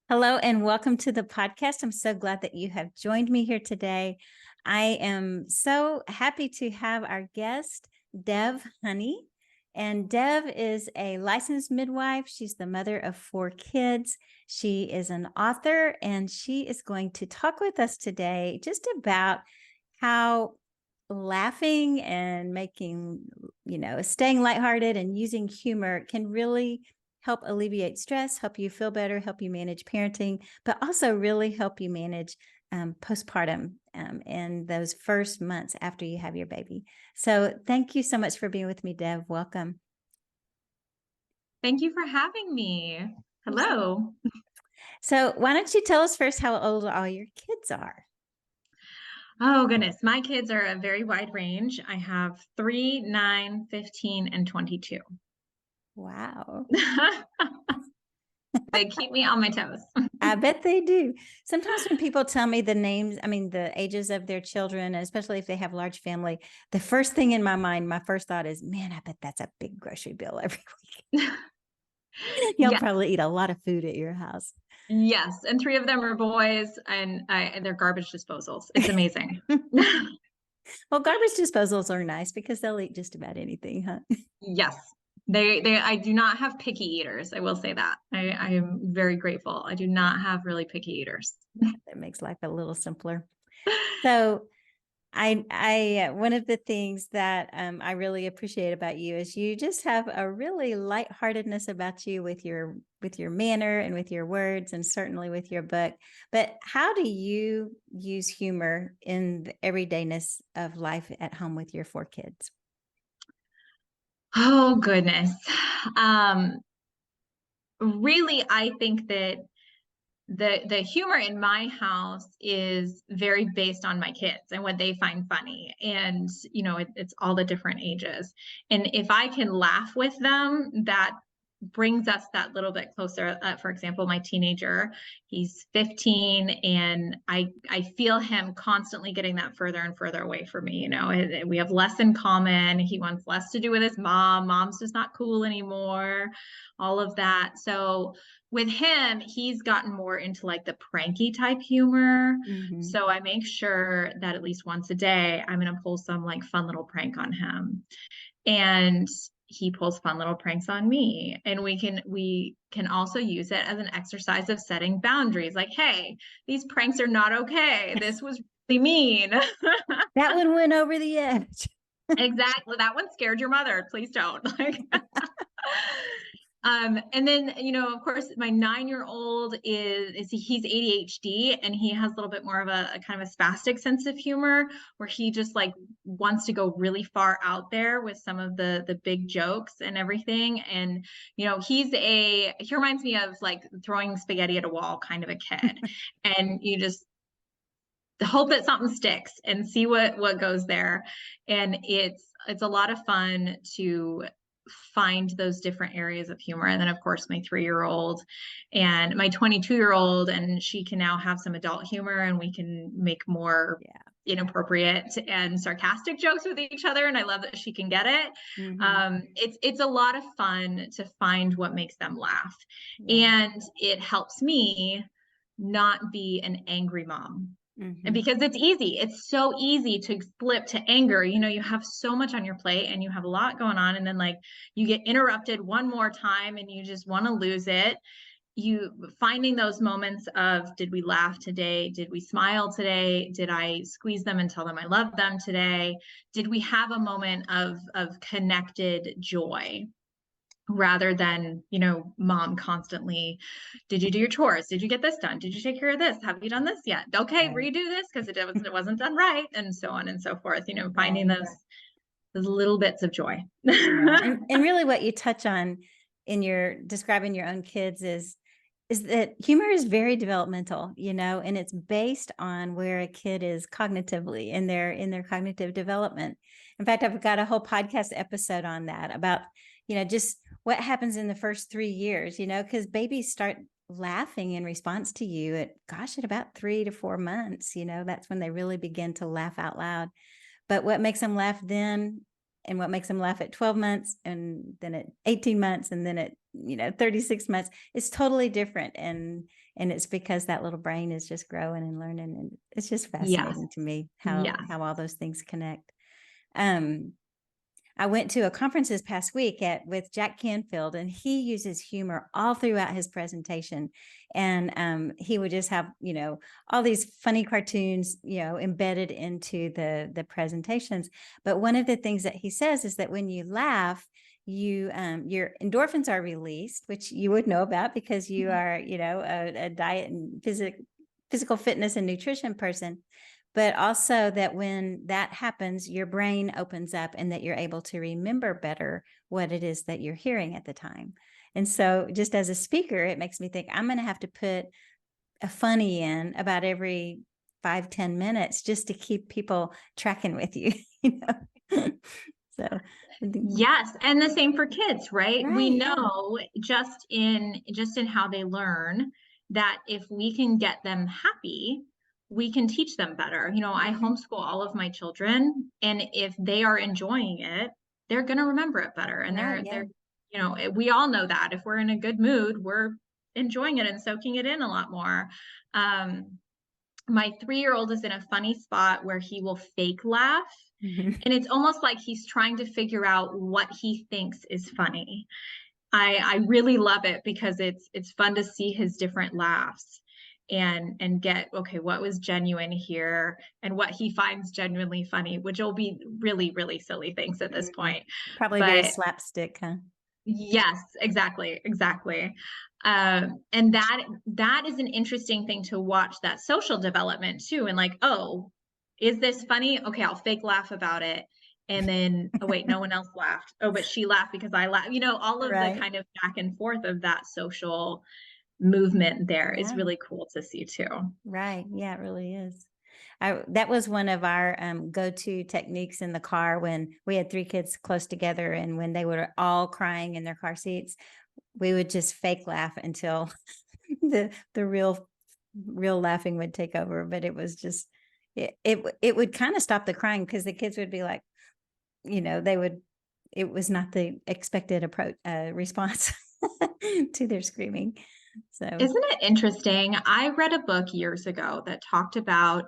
Hello and welcome to the podcast. I'm so glad that you have joined me here today. I am so happy to have our guest, Dev Honey. And Dev is a licensed midwife. She's the mother of 4 kids. She is an author, and she is going to talk with us today just about how laughing and making, staying lighthearted and using humor can really help alleviate stress, help you feel better, help you manage parenting, but also really help you manage postpartum and those first months after you have your baby. So thank you so much for being with me, Dev. Welcome. Thank you for having me. Hello. So why don't you tell us first how old all your kids are? Oh, goodness. My kids are a very wide range. I have 3, 9, 15, and 22. Wow. They keep me on my toes. I bet they do. Sometimes when people tell me the names, the ages of their children, especially if they have large family, the first thing in my mind, my first thought is, man, I bet that's a big grocery bill every week. You'll Yes. probably eat a lot of food at your house. Yes. And 3 of them are boys, and they're garbage disposals. It's amazing. Well, garbage disposals are nice because they'll eat just about anything, huh? Yes. I do not have picky eaters. I will say that. I am very grateful. I do not have really picky eaters. That makes life a little simpler. So I one of the things that I really appreciate about you is you just have a really lightheartedness about you with your manner and with your words and certainly with your book. But how do you use humor in the everydayness of life at home with your 4 kids? Oh, goodness. Um, Really, I think that the humor in my house is very based on my kids and what they find funny, and it's all the different ages, and if I can laugh with them, that brings us that little bit closer. For example, my teenager, he's 15, and I feel him constantly getting that further and further away from me. We have less in common. He wants less to do with his mom. Mom's just not cool anymore, all of that. So with him, he's gotten more into like the pranky type humor. Mm-hmm. So I make sure that at least once a day, I'm going to pull some like fun little prank on him. And he pulls fun little pranks on me. And we can also use it as an exercise of setting boundaries. Like, hey, these pranks are not okay. This was really mean. That one went over the edge. Exactly. That one scared your mother. Please don't. And then, of course, my 9-year-old he's ADHD, and he has a little bit more of a kind of a spastic sense of humor, where he just like wants to go really far out there with some of the big jokes and everything. And, he reminds me of like throwing spaghetti at a wall kind of a kid. And you just hope that something sticks and see what goes there. And it's a lot of fun to find those different areas of humor. And then of course my 3-year-old and my 22-year-old, and she can now have some adult humor, and we can make more inappropriate and sarcastic jokes with each other, and I love that she can get it. Mm-hmm. It's a lot of fun to find what makes them laugh. Yeah. And it helps me not be an angry mom. And Mm-hmm. because it's easy, it's so easy to flip to anger. You have so much on your plate and you have a lot going on. And then like you get interrupted one more time and you just want to lose it. You finding those moments of, did we laugh today? Did we smile today? Did I squeeze them and tell them I love them today? Did we have a moment of connected joy? Rather than, mom constantly, did you do your chores? Did you get this done? Did you take care of this? Have you done this yet? Okay, Right. redo this because it wasn't done right, and so on and so forth. Finding Right. those little bits of joy. Yeah. And really what you touch on in your describing your own kids is that humor is very developmental, and it's based on where a kid is cognitively in their cognitive development. In fact, I've got a whole podcast episode on that about, just what happens in the first 3 years, because babies start laughing in response to you at about 3 to 4 months, that's when they really begin to laugh out loud. But what makes them laugh then and what makes them laugh at 12 months and then at 18 months and then at 36 months, it's totally different. And it's because that little brain is just growing and learning. And it's just Yes. fascinating to me Yes. how all those things connect. I went to a conference this past week with Jack Canfield, and he uses humor all throughout his presentation. And he would just have, all these funny cartoons, embedded into the presentations. But one of the things that he says is that when you laugh, your endorphins are released, which you would know about because you are, a diet and physical fitness and nutrition person. But also that when that happens, your brain opens up and that you're able to remember better what it is that you're hearing at the time. And so just as a speaker, it makes me think I'm going to have to put a funny in about every 5-10 minutes just to keep people tracking with you. So Yes, and the same for kids, right? We right. know just in how they learn that if we can get them happy, we can teach them better. I homeschool all of my children, and if they are enjoying it, they're going to remember it better. And Right. Yeah. we all know that if we're in a good mood, we're enjoying it and soaking it in a lot more. My 3-year-old is in a funny spot where he will fake laugh. And it's almost like he's trying to figure out what he thinks is funny. I really love it because it's fun to see his different laughs and get, okay, what was genuine here and what he finds genuinely funny, which will be really, really silly things at this point. Probably very But slapstick, huh? yes, exactly, exactly. And that is an interesting thing to watch, that social development too. And like, oh, is this funny? Okay, I'll fake laugh about it. And then, oh wait, no one else laughed. Oh, but she laughed because I laughed. All of the Right. kind of back and forth of that social movement there is Yeah. really cool to see too. Right. Yeah, it really is. That was one of our go-to techniques in the car when we had 3 kids close together, and when they were all crying in their car seats, we would just fake laugh until the real laughing would take over. But it was just it would kind of stop the crying because the kids would be like, they would. It was not the expected approach response to their screaming. So Isn't it interesting? I read a book years ago that talked about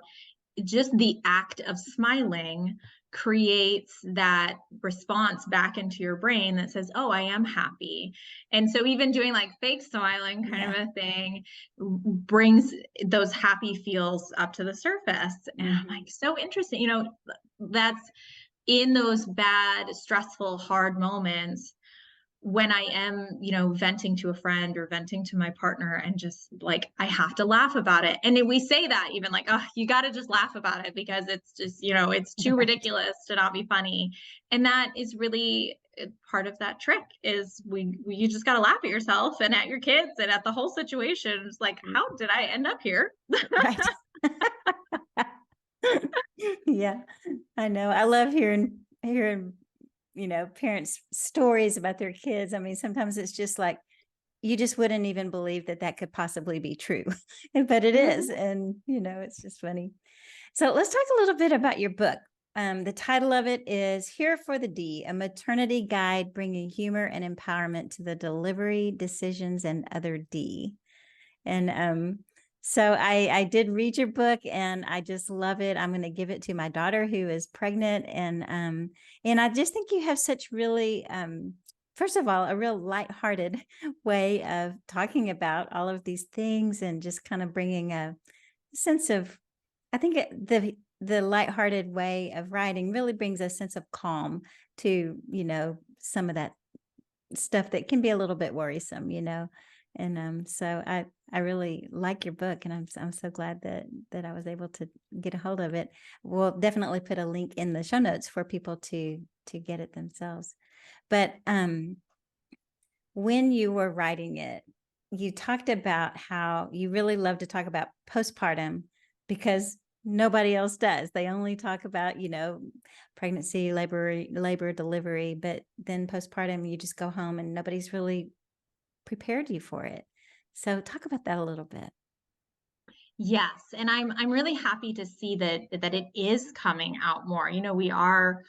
just the act of smiling creates that response back into your brain that says, oh, I am happy. And so even doing like fake smiling kind yeah. of a thing brings those happy feels up to the surface. And I'm like, so interesting. That's in those bad, stressful, hard moments when I am, venting to a friend or venting to my partner, and just like, I have to laugh about it. And then we say that even like, oh, you got to just laugh about it because it's just, it's too Right. ridiculous to not be funny. And that is really part of that trick is you just got to laugh at yourself and at your kids and at the whole situation. It's like, how did I end up here? Right. Yeah, I know. I love hearing, parents' stories about their kids. I mean, sometimes it's just like you just wouldn't even believe that that could possibly be true, but it is, Mhm. and it's just funny. So let's talk a little bit about your book. The title of it is "Here for the D: A Maternity Guide Bringing Humor and Empowerment to the Delivery, Decisions, and Other D." And so I did read your book and I just love it. I'm going to give it to my daughter who is pregnant. And I just think you have such really, first of all, a real lighthearted way of talking about all of these things and just kind of bringing a sense of, I think the lighthearted way of writing really brings a sense of calm to, some of that stuff that can be a little bit worrisome. And so I really like your book, and I'm so glad that I was able to get a hold of it. We'll definitely put a link in the show notes for people to get it themselves. But when you were writing it, you talked about how you really love to talk about postpartum because nobody else does. They only talk about, pregnancy, labor, delivery, but then postpartum, you just go home and nobody's really prepared you for it. So talk about that a little bit. Yes, and I'm really happy to see that it is coming out more. We are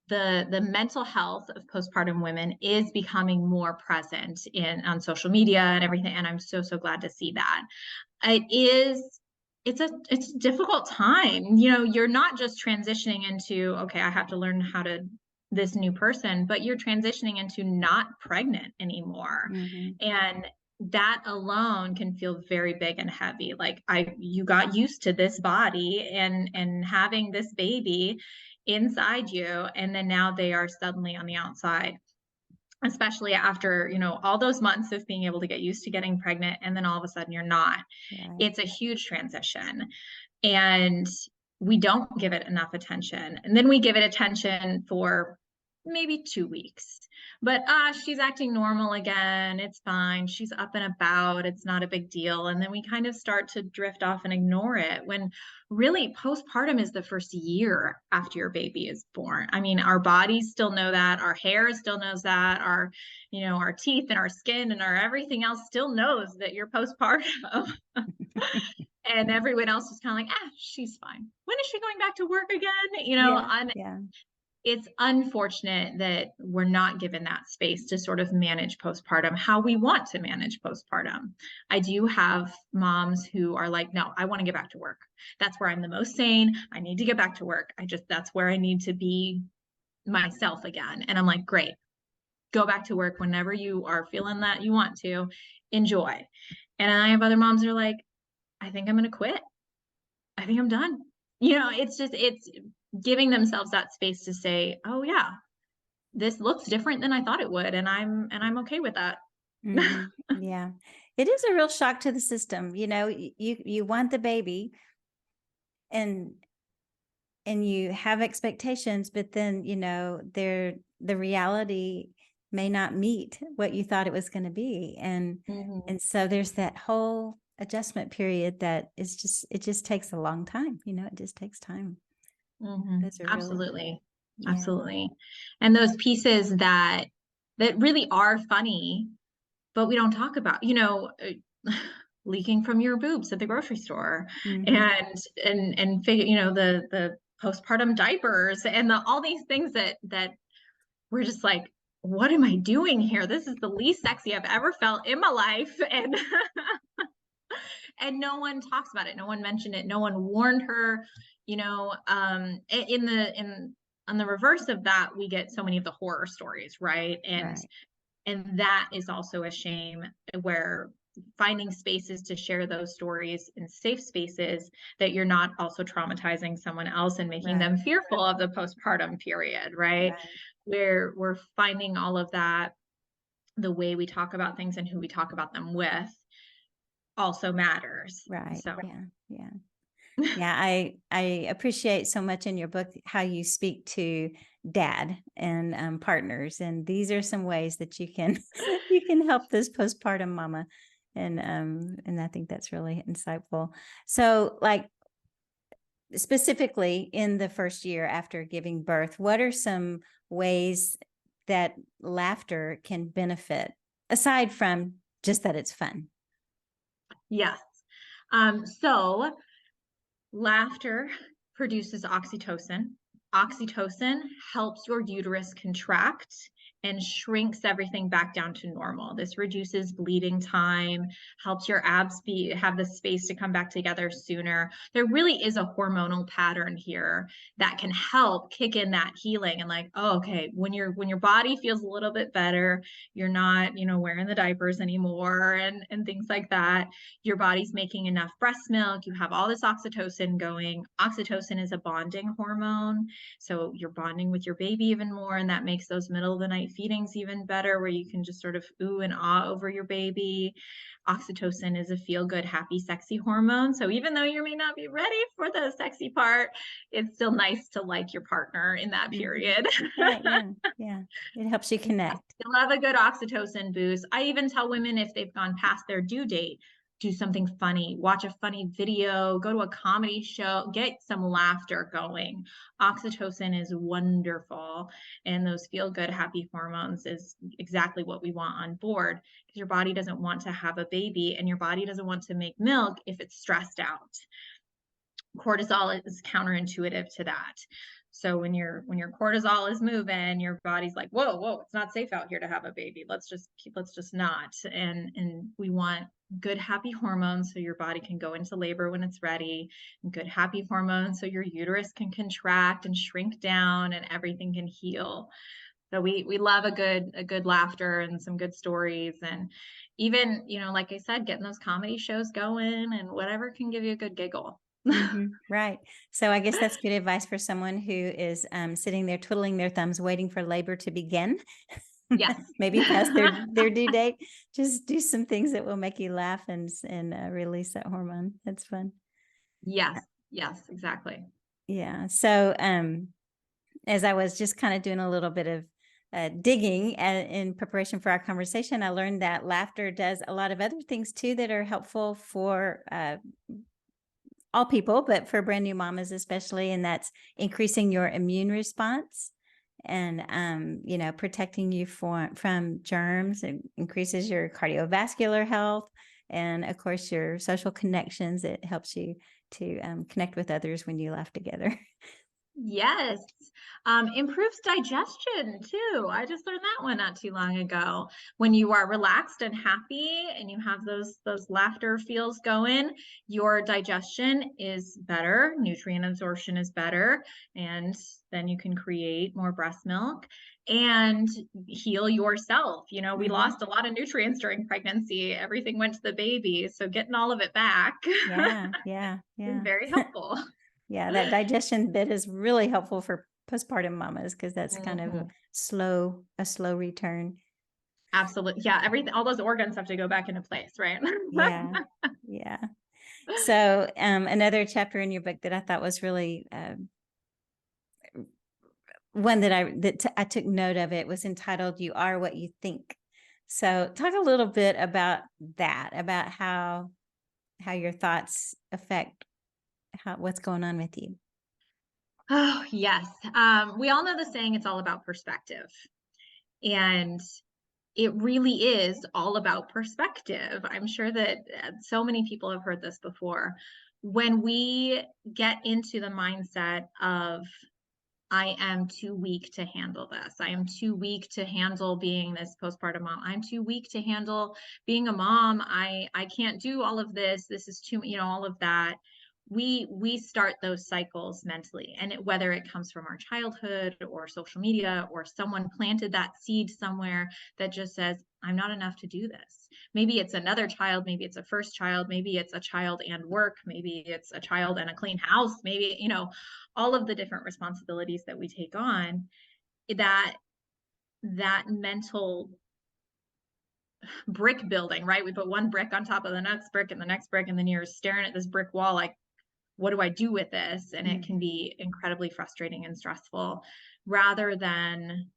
the mental health of postpartum women is becoming more present on social media and everything. And I'm so glad to see that. It's a difficult time. You're not just transitioning into, okay, I have to learn how to this new person, but you're transitioning into not pregnant anymore. Mm-hmm. And that alone can feel very big and heavy. Like you got used to this body and having this baby inside you, and then now they are suddenly on the outside, especially after, all those months of being able to get used to getting pregnant, and then all of a sudden you're not. Right. It's a huge transition, and we don't give it enough attention. And then we give it attention for maybe 2 weeks, but she's acting normal again, it's fine, she's up and about, it's not a big deal. And then we kind of start to drift off and ignore it, when really postpartum is the first year after your baby is born. I mean, our bodies still know that, our hair still knows that, our teeth and our skin and our everything else still knows that you're postpartum. And everyone else is kind of like, she's fine. When is she going back to work again? Yeah. It's unfortunate that we're not given that space to sort of manage postpartum how we want to manage postpartum. I do have moms who are like, no, I want to get back to work. That's where I'm the most sane. I need to get back to work. That's where I need to be myself again. And I'm like, great, go back to work whenever you are feeling that you want to. Enjoy. And I have other moms who are like, I think I'm going to quit. I think I'm done. It's giving themselves that space to say, oh yeah, this looks different than I thought it would. And I'm okay with that. Mm-hmm. Yeah. It is a real shock to the system. You want the baby and you have expectations, but then, the reality may not meet what you thought it was going to be. And so there's that whole adjustment period that it just takes a long time. It just takes time. Those are Absolutely. Yeah. Absolutely. And those pieces that really are funny, but we don't talk about, leaking from your boobs at the grocery store, and figure, the postpartum diapers and all these things that we're just like, what am I doing here? This is the least sexy I've ever felt in my life. And and no one talks about it. No one mentioned it. No one warned her, on the reverse of that, we get so many of the horror stories, right? And that is also a shame, where finding spaces to share those stories in safe spaces, that you're not also traumatizing someone else and making them fearful of the postpartum period, right? Where we're finding all of that, the way we talk about things and who we talk about them with also matters. Right. So Yeah. I appreciate so much in your book how you speak to dad and partners, and these are some ways that you can help this postpartum mama, and I think that's really insightful. So, like, specifically in the first year after giving birth, what are some ways that laughter can benefit, aside from just that it's fun? Yes. So laughter produces oxytocin. Oxytocin helps your uterus contract and shrinks everything back down to normal. This reduces bleeding time, helps your abs have the space to come back together sooner. There really is a hormonal pattern here that can help kick in that healing, and like, oh, okay, when your body feels a little bit better, you're not, wearing the diapers anymore and things like that. Your body's making enough breast milk. You have all this oxytocin going. Oxytocin is a bonding hormone. So you're bonding with your baby even more, and that makes those middle of the night feedings even better, where you can just sort of ooh and ah over your baby. Oxytocin is a feel-good, happy, sexy hormone. So even though you may not be ready for the sexy part, it's still nice to like your partner in that period. Right. Yeah. It helps you connect. I love a good oxytocin boost. I even tell women, if they've gone past their due date, do something funny, watch a funny video, go to a comedy show, get some laughter going. Oxytocin is wonderful. And those feel good, happy hormones is exactly what we want on board, because your body doesn't want to have a baby, and your body doesn't want to make milk if it's stressed out. Cortisol is counterintuitive to that. So when your cortisol is moving, your body's like, whoa, it's not safe out here to have a baby. Let's just not. And we want good, happy hormones so your body can go into labor when it's ready, and good, happy hormones so your uterus can contract and shrink down and everything can heal. So we love a good laughter and some good stories, and even, like I said, getting those comedy shows going and whatever can give you a good giggle. Right. So I guess that's good advice for someone who is sitting there twiddling their thumbs, waiting for labor to begin. Yes. Maybe past their due date. Just do some things that will make you laugh and release that hormone. That's fun. Yes, exactly. Yeah. So as I was just kind of doing a little bit of digging in preparation for our conversation, I learned that laughter does a lot of other things too that are helpful for all people, but for brand new mamas especially, and that's increasing your immune response and protecting you from germs. It increases your cardiovascular health, and of course your social connections. It helps you to connect with others when you laugh together. Yes. Improves digestion too. I just learned that one not too long ago. When you are relaxed and happy and you have those laughter feels going, your digestion is better, nutrient absorption is better, and then you can create more breast milk and heal yourself. We lost a lot of nutrients during pregnancy. Everything went to the baby, so getting all of it back Yeah. is very helpful. Yeah, that digestion bit is really helpful for postpartum mamas because that's kind of Mhm. a slow return. Absolutely. Yeah, everything, all those organs have to go back into place, right? Yeah. Yeah. So another chapter in your book that I thought was really one that I took note of, it was entitled "You Are What You Think." So talk a little bit about that, about how your thoughts affect what's going on with you. Oh, yes. We all know the saying, it's all about perspective. And it really is all about perspective. I'm sure that so many people have heard this before. When we get into the mindset of, I am too weak to handle this. I am too weak to handle being this postpartum mom. I'm too weak to handle being a mom. I can't do all of this. This is too, all of that. We start those cycles mentally, and whether it comes from our childhood or social media, or someone planted that seed somewhere that just says, I'm not enough to do this. Maybe it's another child, maybe it's a first child, maybe it's a child and work, maybe it's a child and a clean house, maybe, all of the different responsibilities that we take on, that mental brick building, right? We put one brick on top of the next brick and the next brick, and then you're staring at this brick wall like, what do I do with this? And it can be incredibly frustrating and stressful, rather than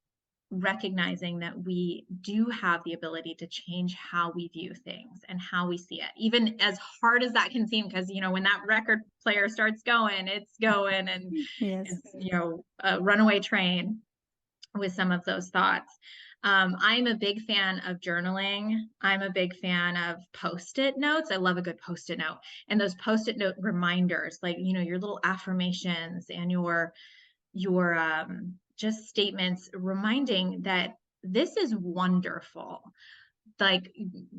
recognizing that we do have the ability to change how we view things and how we see it, even as hard as that can seem, because when that record player starts going, it's going, and Yes. it's a runaway train with some of those thoughts. I'm a big fan of journaling. I'm a big fan of post-it notes. I love a good post-it note, and those post-it note reminders, like your little affirmations and your just statements reminding that this is wonderful. Like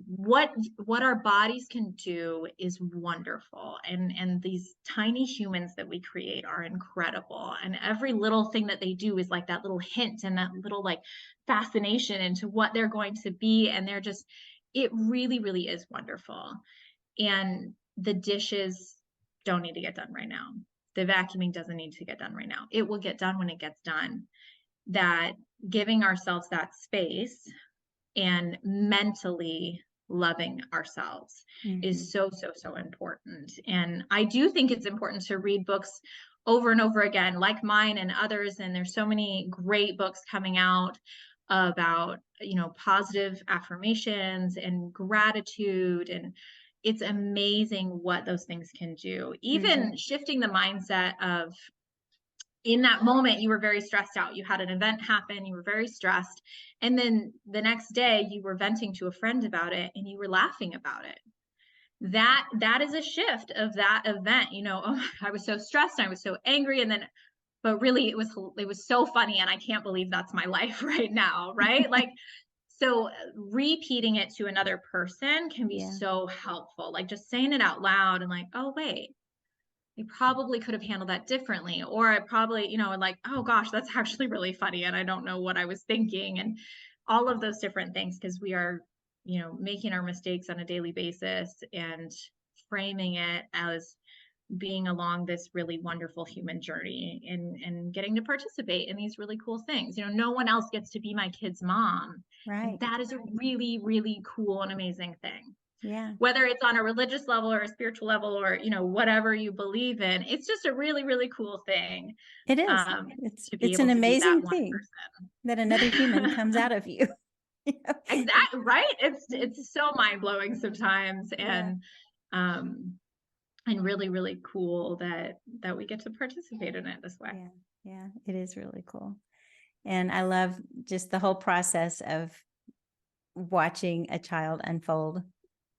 what our bodies can do is wonderful, and these tiny humans that we create are incredible, and every little thing that they do is like that little hint and that little like fascination into what they're going to be, and it really, really is wonderful. And the dishes don't need to get done right now. The vacuuming doesn't need to get done right now. It will get done when it gets done. That giving ourselves that space and mentally loving ourselves is so, so, so important. And I do think it's important to read books over and over again, like mine and others. And there's so many great books coming out about, positive affirmations and gratitude. And it's amazing what those things can do. Even shifting the mindset of, in that moment, you were very stressed out. You had an event happen, you were very stressed. And then the next day you were venting to a friend about it and you were laughing about it. That is a shift of that event. Oh, I was so stressed, I was so angry. And then but really it was so funny, and I can't believe that's my life right now, right? Like, so repeating it to another person can be Yeah. so helpful. Like just saying it out loud and like, oh wait, I probably could have handled that differently. Or I probably, like, oh gosh, that's actually really funny. And I don't know what I was thinking. And all of those different things, because we are, making our mistakes on a daily basis and framing it as being along this really wonderful human journey and getting to participate in these really cool things. No one else gets to be my kid's mom. And Right. that is a really, really cool and amazing thing. Yeah. Whether it's on a religious level or a spiritual level or, whatever you believe in, it's just a really, really cool thing It is. um, to be It's able an to be that amazing one thing that another human person. comes out of you. You know? Exactly, right? It's so mind-blowing sometimes Yeah. um, and really, really cool that we get to participate in it this way. Yeah. Yeah. It is really cool. And I love just the whole process of watching a child unfold,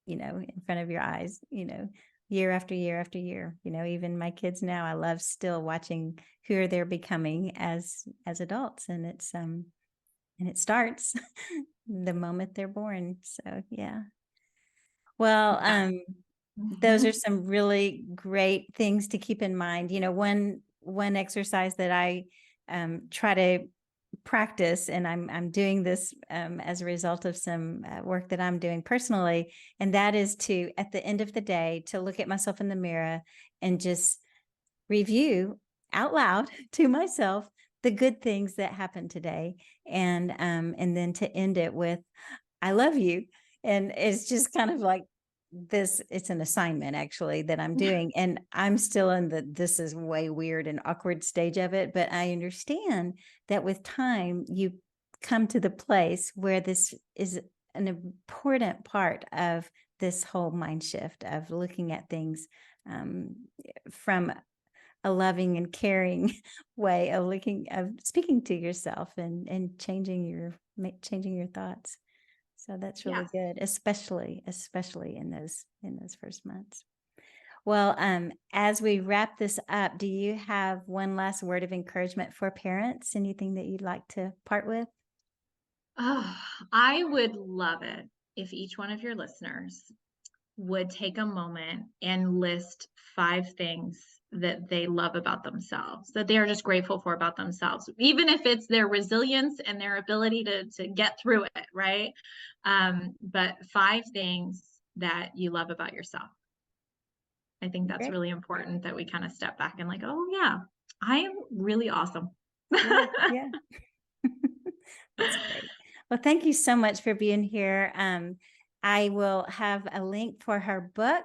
in front of your eyes, year after year after year. Even my kids now, I love still watching who they're becoming as adults. And it starts the moment they're born. So yeah. Well, Yeah. those are Mhm. some really great things to keep in mind. One exercise that I try to practice, and I'm doing this as a result of some work that I'm doing personally, and that is to, at the end of the day, to look at myself in the mirror and just review out loud to myself the good things that happened today, and then to end it with "I love you." And it's just kind of like this, it's an assignment actually that I'm doing. And I'm still in this is way weird and awkward stage of it. But I understand that with time, you come to the place where this is an important part of this whole mind shift of looking at things um, from a loving and caring way of speaking to yourself and changing your thoughts. So that's really Yes. good, especially in those first months. Well, as we wrap this up, do you have one last word of encouragement for parents? Anything that you'd like to part with? Oh, I would love it if each one of your listeners would take a moment and list 5 things that they love about themselves, that they are just grateful for about themselves, even if it's their resilience and their ability to get through it, right? But 5 things that you love about yourself. I think that's Great. really important that we kind of step back and like, oh yeah, I am really awesome. Yeah, yeah. That's great. Well, thank you so much for being here. I will have a link for her book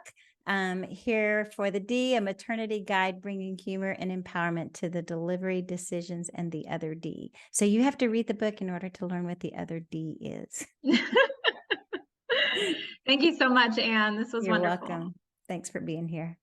here for the D, A Maternity Guide, Bringing Humor and Empowerment to the Delivery Decisions and the Other D. So you have to read the book in order to learn what the other D is. Thank you so much, Anne. This was You're wonderful. welcome. Thanks for being here.